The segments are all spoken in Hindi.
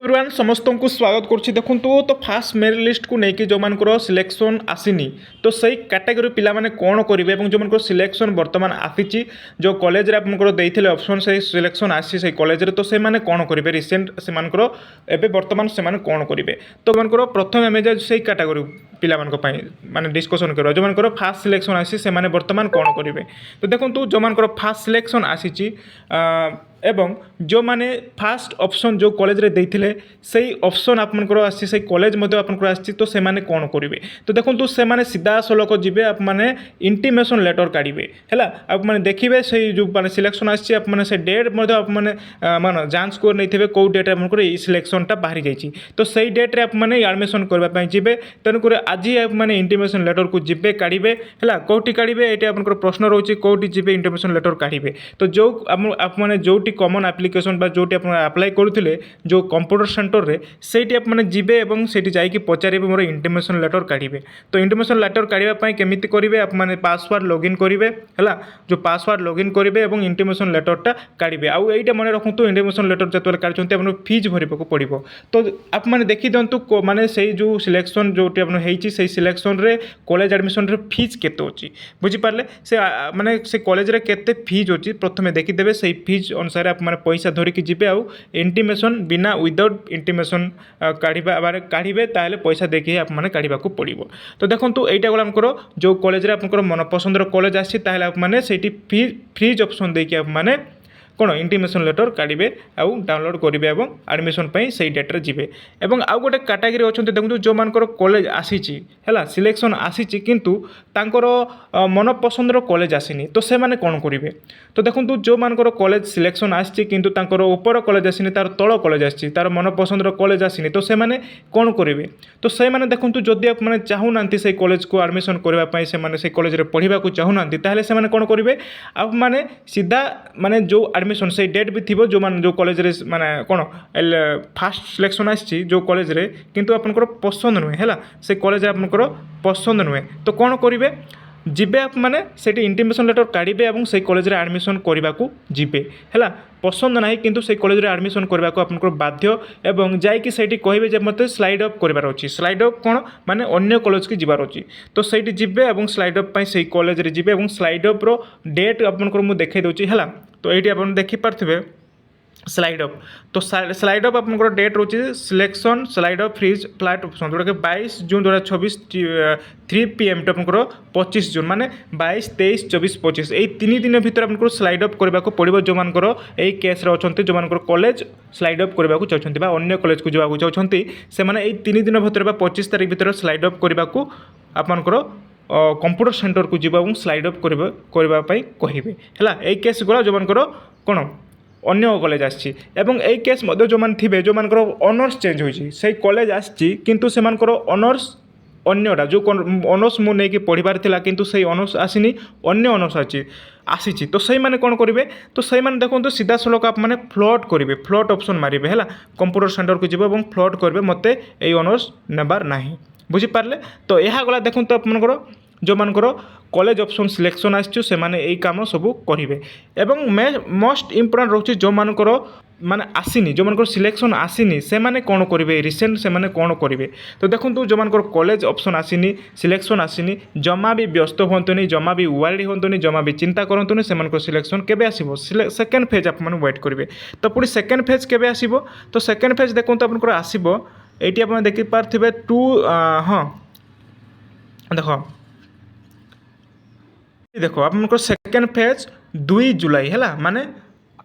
एवरीवन समस्त को स्वागत करुच्ची देखूँ तो फास्ट मेरिट लिस्ट को लेकिन जो मान सिलेक्शन आसीनी तो सही कैटेगरी पिला माने कौन करेंगे जो मान सिलेक्शन बर्तमान आसी जो कॉलेज रे आपन देते ऑप्शन से सिलेक्शन आसी से कॉलेज रे तो से माने कौन करेंगे रिसेंट से एबे बर्तमान से माने कौन करेंगे तो मान प्रथम आम से कैटेगरी पिला माने डिस्कसन कर जो मान फास्ट सिलेक्शन आसी से माने बर्तमान कौन करेंगे तो देखो जो मान फास्ट सिलेक्शन आसी एवं जो माने फास्ट ऑप्शन जो कॉलेज रे देइथिले सही ऑप्शन आपनकर आसी से कॉलेज मध्ये आपनकर आसी तो से माने कोन करिवे तो देखंतु से माने सीधा सलक जिवे आप माने इंटीमेशन लेटर काढिबे हैला आप माने देखिबे सही जो माने सिलेक्शन आसी आप माने से डेट मध्ये आप माने मान जांच कर नैथिबे को डेट आपनकर ई सिलेक्शनटा बाहरी जाईची तो सही डेट रे आप माने एडमिशन करबा पई जिवे तन करे आज आप माने इंटीमेशन लेटर को जिवे काढिबे हैला कोठी काढिबे एटा आपनकर प्रश्न रहउची कोठी जिवे इंटीमेशन लेटर काढिबे तो जो आप माने जो कॉमन एप्लिकेशन बा जोटी आप अप्लाई करुले जो कंप्यूटर सेंटर रे सेठी आप माने जिबे एवं सेठी जाइकी पचारिबे मोर इंटीमेशन लेटर काढिबे तो इंटीमेशन लेटर काढिबा पई केमिति करिवे आप माने पासवर्ड लॉगिन करिवे हला जो पासवर्ड लॉगिन करिवे एवं इंटीमेशन लेटरटा काढिबे आउ एइटा माने रखंतु इंटीमेशन लेटर जतले काढचंती आपन फीस भरिबको पड़िबो तो आप माने देखि दंतु माने सेही जो सिलेक्शन जोटी आपन हेइची सेही सिलेक्शन रे कॉलेज एडमिशन रे फीस केते होची बुझी पारले से माने से कॉलेज रे केते फीस होची प्रथमे देखि देबे सेही फीस अनुसार आप माने पैसा धरिकी जिबे आउ इंटीमेशन बिना विदाउट इंटीमेशन काढ़े ताहले पैसा देखिए आप माने काढ़ा पड़ो तो देखो यहीटा गला आमकर जो कॉलेज आपंकर मन पसंदर कॉलेज आसी ताहले आप माने सेठी फ्रीज ऑप्शन देकी आप माने कौन इंटीमेशन लेटर काढ़े आउ डाउनलोड करेंगे और एडमिशन से डेट्रे जी और आउ गोटे कैटेगरी अच्छा देखो जो मान कॉलेज आसी है सिलेक्शन आसी किंतु तांकर मन पसंदर कॉलेज आसीनी तो से माने कौन करेंगे तो देखो जो मान कॉलेज सिलेक्शन आसी किंतु तांकर ऊपर कॉलेज आसीनी तार तल कॉलेज आसी तार मन पसंदर कॉलेज आसीनी तो से माने कौन करेंगे तो से माने देखो जदि आप माने चाहूना से कॉलेज को एडमिशन करने से कॉलेज रे पढ़ा चाहूना ताहले से माने कौन करेंगे आप माने सीधा माने जो एडमिशन से डेट भी थी जो मान जो कॉलेज रे माने कौन फास्ट सिलेक्शन आसी जो कॉलेज रे किंतु आपनकर पसंद नुहे है से कॉलेज आपनकर पसंद नुहे तो कौन करेंगे जिबे आप माने सेठी इंटीमेशन लेटर काढ़े और से कॉलेज रे एडमिशन करने को जिबे है पसंद ना किंतु से कॉलेज रे एडमिशन करने को आपनकर बाध्य एवं जाइकी सेठी कहबे जे मते स्लाइड अप करबार अछि स्लाइड अप कोन माने अन्य कॉलेज की जिबार अछि तो सेठी जिबे और स्लाइड अप पई से कॉलेज रे जिबे और स्लाइड अप रो डेट आपनकर मु देखाई दोछि हला तो एठी आपन देखि पारथिबे स्लाइड अप तो स्लाइड अप आपनकर डेट रोचे सिलेक्शन स्लाइड अप फ्रीज फ्लाइट ऑप्शन जोटा कि 22 जून 2024 3 PM टू आपनकर 25 जून माने 22 23 24 25 यही 3 दिन भीतर आपनकर स्लाइड अप करबा को पड़िबो जो मानकर एई केस रे अछंती जो मानकर कॉलेज स्लाइड अप करबा को चाहछंती बा अन्य कॉलेज को जाबा को चाहछंती से माने एई 3 दिन भीतर बा 25 तारिख भीतर स्लाइड अप करबा को आपनकर कंप्यूटर सेंटर को जीवा और स्लाइड अप करबा पई कहिबे हला एई केस गुला जो मानकर कोन अन्य कॉलेज आसी केस जो मान थे जो मान ऑनर्स चेंज होती से कॉलेज आसी किंतु से ऑनर्स अन्यटा जो ऑनर्स मु नहीं पढ़ार था किंतु से ऑनर्स आसीनी अन्य ऑनर्स आसी तो सही माने कौन करेंगे तो सही माने देखो सीधा सड़क आप माने फ्लट करेंगे फ्लट ऑप्शन मारे है कंप्यूटर सेंटर को जी और फ्लट करेंगे मत ये ऑनर्स नेबार ना बुझीपारे तो यह गला देखो तो आपंकर जो मानकर कॉलेज ऑप्शन सिलेक्शन आसचु से माने एई काम सब करेंगे एवं मोस्ट इम्पोर्टेंट रोचे जो मानकर माने आसीनी जो मानकर सिलेक्शन आसीनी से माने कौन करेंगे रिसेंट से माने कौन करेंगे तो देखो जो मानकर कॉलेज ऑप्शन आसीनी सिलेक्शन आसीनी जमा भी व्यस्त होंतुनी जमा भी वाइड होंतुनी जमा भी चिंता करंतुनी से मानकर सिलेक्शन केबे आसीबो सेकेंड फेज आप माने वेट करेंगे तो पूरी सेकेंड फेज केबे आसीबो तो सेकेंड फेज देखो तो आपनकर आसीबो एटी आप देखि पारथिबे 2 हाँ देखो देखो आपनकर सेकेंड फेज 2 जुलाई है माने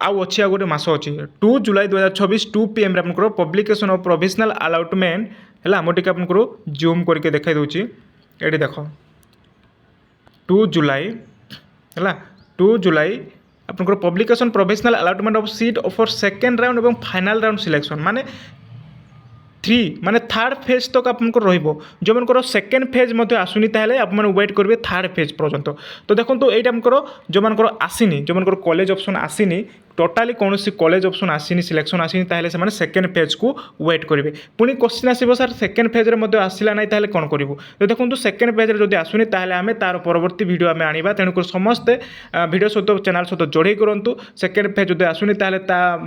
आउ अच्छी गोटे मस अच्छी 2 जुलाई 2024 2 PM आपनकर पब्लिकेशन ऑफ प्रोविजनल अलॉटमेंट है मोटे आपनकर जूम करके देखाई दूची ये देख 2 जुलाई है 2 जुलाई आपनकर publication provisional allotment of seat for second round और फाइनल राउंड सिलेक्शन माने 3 माने थर्ड फेज तक आपको रहिबो जो मनकर सेकेंड फेज मते आसुनी ताहले आप माने वेट करिवे थर्ड फेज पर्यंत तो देखो तो एटा मनकर जो मनकर आसीनी जो मनकर कॉलेज ऑप्शन आसीनी टोटाली कौन कॉलेज ऑप्शन आसीनी सिलेक्शन आसीनी ताहले से माने सेकेंड फेज को वेट करेंगे पुणी क्वेश्चन आसो सर सेकेंड फेज रे आसला ना ताहले कौन करूँ तो देखो सेकेंड फेज रे आसुनी ताहले आमे तार परवर्ती वीडियो आमे आनिबा तेणुकर समस्ते वीडियो सहित चैनल सहित जोड़े करूँ सेकेंड फेज जो आसुनी ताहले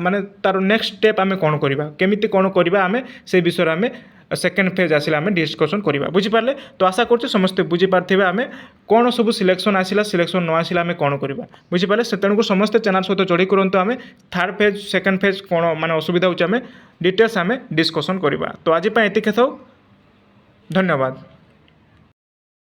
माने तार नेक्स्ट स्टेप आमे कौन करबा केमिति कौन करबा आमे से विषय आमे सेकेंड फेज आसिला आमे डिस्कशन करबा बुझिपारले तो आशा करछि समस्ते बुझी पारथिबे आमे कौन सब सिलेक्शन आसिला सिलेक्शन न आसिला आमे कौन करबा बुझिपारले से तेणुकर समस्ते चैनल सहित जोड़ी करंतु आमे थर्ड फेज सेकेंड फेज कौन माने असुविधा होछि आमे डिटेल्स आमे डिस्कशन करबा तो आज पय एति केथौ धन्यवाद।